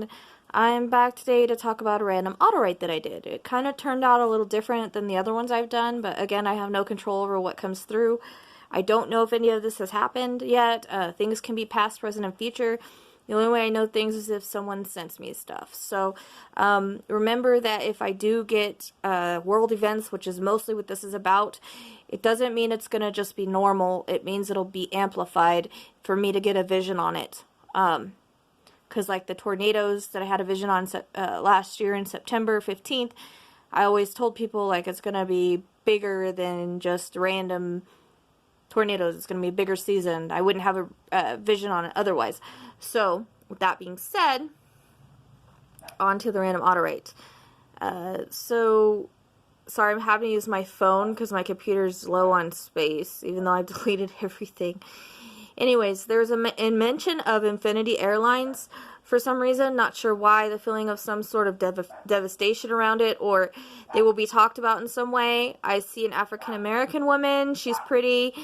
and I'm back today to talk about a random auto-write that I did. It kind of turned out a little different than the other ones I've done, but again, I have no control over what comes through. I don't know if any of this has happened yet. Things can be past, present, and future. The only way I know things is if someone sends me stuff. So remember that if I do get world events, which is mostly what this is about, it doesn't mean it's going to just be normal. It means it'll be amplified for me to get a vision on it. Because like the tornadoes that I had a vision on last year in September 15th, I always told people like it's going to be bigger than just random tornadoes. It's going to be a bigger season. I wouldn't have a vision on it otherwise. So with that being said, on to the random auto-write. So sorry, I'm having to use my phone because my computer's low on space, even though I've deleted everything. Anyways, there's a mention of Infinity Airlines for some reason. Not sure why. The feeling of some sort of devastation around it, or they will be talked about in some way. I see an African American woman. She's pretty.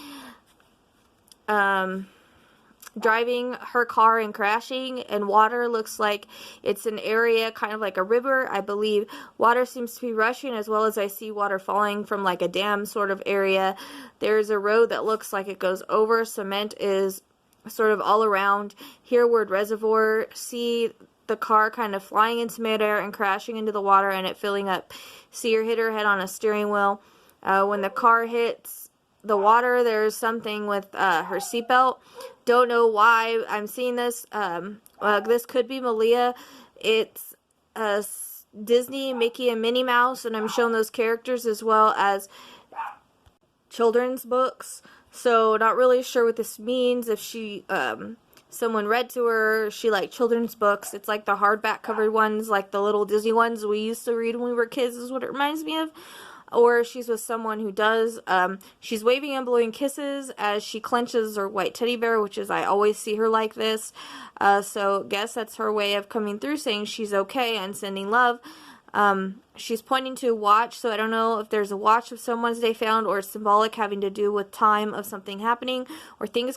Driving her car and crashing, and water looks like it's an area kind of like a river. I believe water seems to be rushing, as well as I see water falling from like a dam sort of area. There's a road that looks like it goes over. Cement is sort of all around. Here, word reservoir. See the car kind of flying into midair and crashing into the water and it filling up. See her hit her head on a steering wheel. When the car hits the water, there's something with her seatbelt. Don't know why I'm seeing this. This could be Malia. It's Disney, Mickey, and Minnie Mouse, and I'm showing those characters as well as children's books. So not really sure what this means. If she, someone read to her, she liked children's books. It's like the hardback covered ones, like the little Disney ones we used to read when we were kids is what it reminds me of. Or she's with someone who does. She's waving and blowing kisses as she clenches her white teddy bear, which is, I always see her like this. So guess that's her way of coming through saying she's okay and sending love. She's pointing to a watch, so I don't know if there's a watch of someone's they found, or symbolic having to do with time of something happening, or things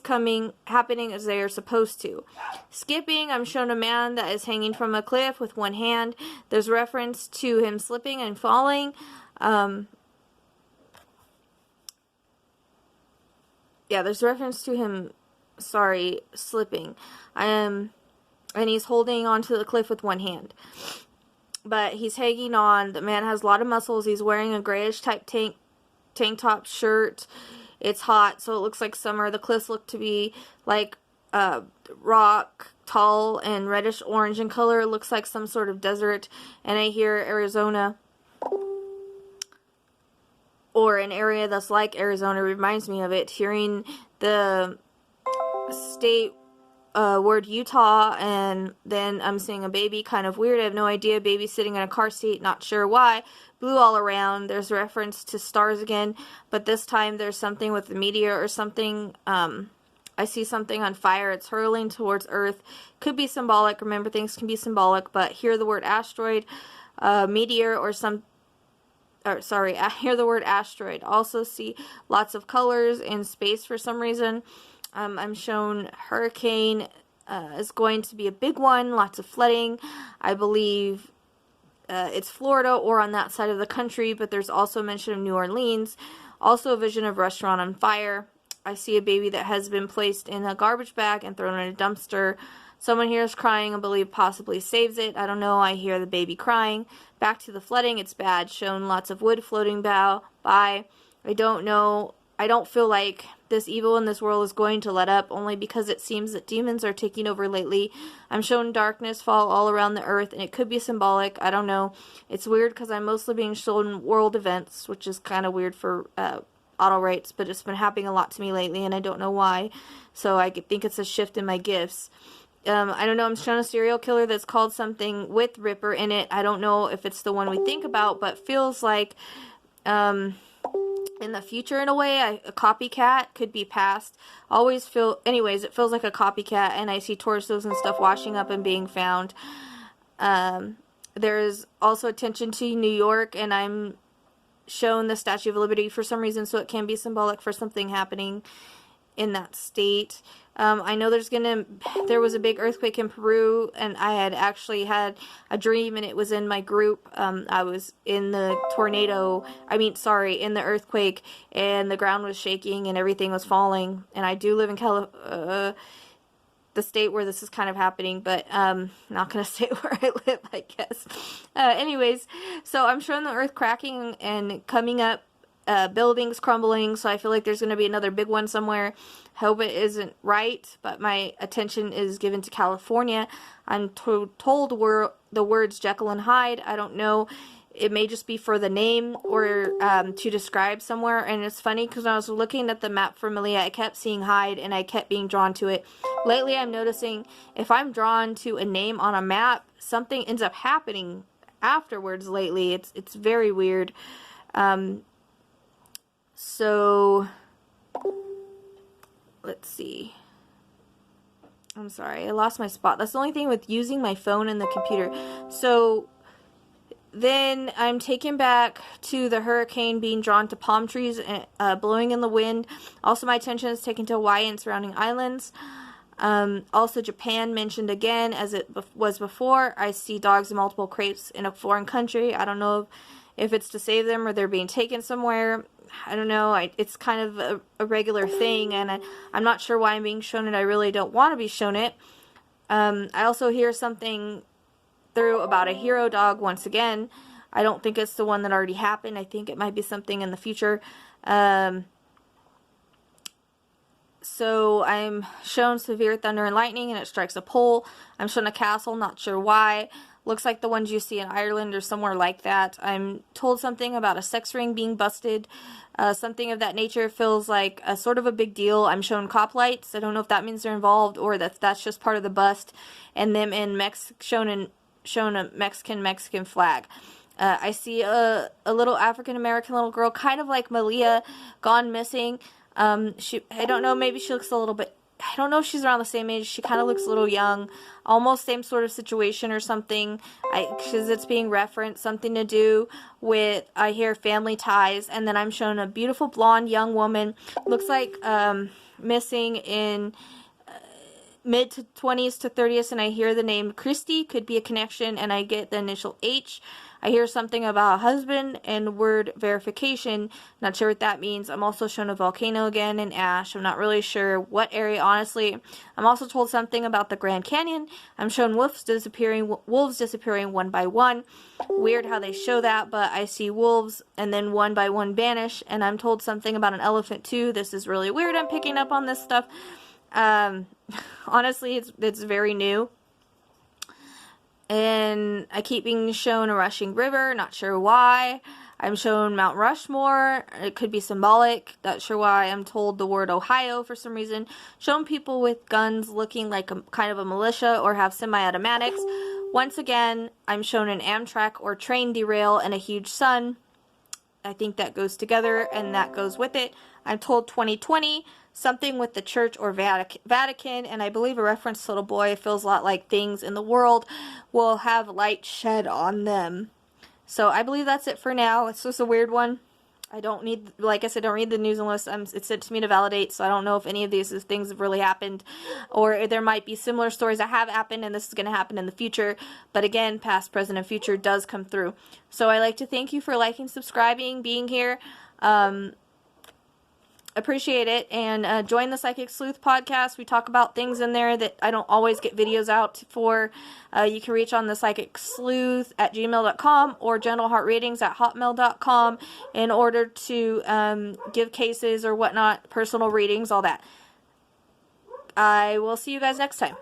happening as they are supposed to. Skipping, I'm shown a man that is hanging from a cliff with one hand. There's reference to him slipping and falling. Yeah, there's reference to him, slipping. And he's holding onto the cliff with one hand. But he's hanging on. The man has a lot of muscles. He's wearing a grayish type tank top shirt. It's hot, so it looks like summer. The cliffs look to be like rock, tall, and reddish orange in color. It looks like some sort of desert. And I hear Arizona, or an area that's like Arizona, reminds me of it. Hearing the state word Utah, and then I'm seeing a baby, kind of weird. I have no idea. Baby sitting in a car seat, not sure why. Blue all around. There's reference to stars again, but this time there's something with the meteor or something. I see something on fire. It's hurling towards Earth. Could be symbolic. Remember, things can be symbolic, but hear the word asteroid, meteor, or some. I hear the word asteroid. Also see lots of colors in space for some reason. I'm shown hurricane is going to be a big one. Lots of flooding. I believe it's Florida or on that side of the country, but there's also mention of New Orleans. Also a vision of restaurant on fire. I see a baby that has been placed in a garbage bag and thrown in a dumpster. Someone here is crying, I believe possibly saves it. I don't know, I hear the baby crying. Back to the flooding, it's bad. Shown lots of wood floating by. I don't know, I don't feel like this evil in this world is going to let up, only because it seems that demons are taking over lately. I'm shown darkness fall all around the earth, and it could be symbolic, I don't know. It's weird because I'm mostly being shown world events, which is kind of weird for auto-writes, but it's been happening a lot to me lately, and I don't know why. So I think it's a shift in my gifts. I don't know, I'm shown a serial killer that's called something with Ripper in it. I don't know if it's the one we think about, but feels like in the future in a way. A copycat could be past. Anyways, it feels like a copycat, and I see torsos and stuff washing up and being found. There's also attention to New York, and I'm shown the Statue of Liberty for some reason, so it can be symbolic for something happening in that state. I know there was a big earthquake in Peru, and I had actually had a dream, and it was in my group. I was in the in the earthquake, and the ground was shaking and everything was falling. And I do live in the state where this is kind of happening, but not gonna say where I live, I guess. Anyways, so I'm showing the earth cracking and coming up, buildings crumbling, so I feel like there's going to be another big one somewhere. Hope it isn't right, but my attention is given to California. I'm told the words Jekyll and Hyde. I don't know. It may just be for the name or to describe somewhere. And it's funny because when I was looking at the map for Malia, I kept seeing Hyde and I kept being drawn to it. Lately, I'm noticing if I'm drawn to a name on a map, something ends up happening afterwards lately. It's very weird. So, let's see. I'm sorry, I lost my spot. That's the only thing with using my phone and the computer. So, then I'm taken back to the hurricane being drawn to palm trees blowing in the wind. Also, my attention is taken to Hawaii and surrounding islands. Also, Japan mentioned again, as it was before. I see dogs in multiple crates in a foreign country. I don't know if it's to save them or they're being taken somewhere. I don't know. It's kind of a regular thing, and I'm not sure why I'm being shown it. I really don't want to be shown it. I also hear something through about a hero dog once again. I don't think it's the one that already happened. I think it might be something in the future. So I'm shown severe thunder and lightning, and it strikes a pole. I'm shown a castle, not sure why. Looks like the ones you see in Ireland or somewhere like that. I'm told something about a sex ring being busted. Something of that nature feels like a sort of a big deal. I'm shown cop lights. I don't know if that means they're involved or that's just part of the bust. And them in shown a Mexican flag. I see a little African American little girl, kind of like Malia, gone missing. I don't know, maybe she looks a little bit, I don't know if she's around the same age. She kind of looks a little young, almost same sort of situation or something, because it's being referenced, something to do with, I hear family ties. And then I'm shown a beautiful blonde young woman, looks like missing in mid to 20s to 30s, and I hear the name Christy, could be a connection, and I get the initial H. I hear something about a husband and word verification. Not sure what that means. I'm also shown a volcano again and ash. I'm not really sure what area, honestly. I'm also told something about the Grand Canyon. I'm shown wolves disappearing one by one. Weird how they show that, but I see wolves and then one by one vanish, and I'm told something about an elephant too. This is really weird. I'm picking up on this stuff. Honestly, it's very new. And I keep being shown a rushing river, not sure why. I'm shown Mount Rushmore. It could be symbolic, not sure why. I'm told the word Ohio for some reason. Shown people with guns looking like a kind of a militia or have semi-automatics. Once again, I'm shown an Amtrak or train derail and a huge sun. I think that goes together and that goes with it. I'm told 2020, something with the church or Vatican, and I believe a reference to little boy. It feels a lot like things in the world will have light shed on them. So I believe that's it for now. It's just a weird one. I don't need, like I said, don't read the news unless it's sent to me to validate, so I don't know if any of these things have really happened, or there might be similar stories that have happened and this is going to happen in the future. But again, past, present, and future does come through. So I like to thank you for liking, subscribing, being here. Appreciate it, and join the Psychic Sleuth podcast. We talk about things in there that I don't always get videos out for. You can reach on the psychicsleuth at gmail.com or gentleheartreadings@hotmail.com in order to give cases or whatnot, personal readings, all that. I will see you guys next time.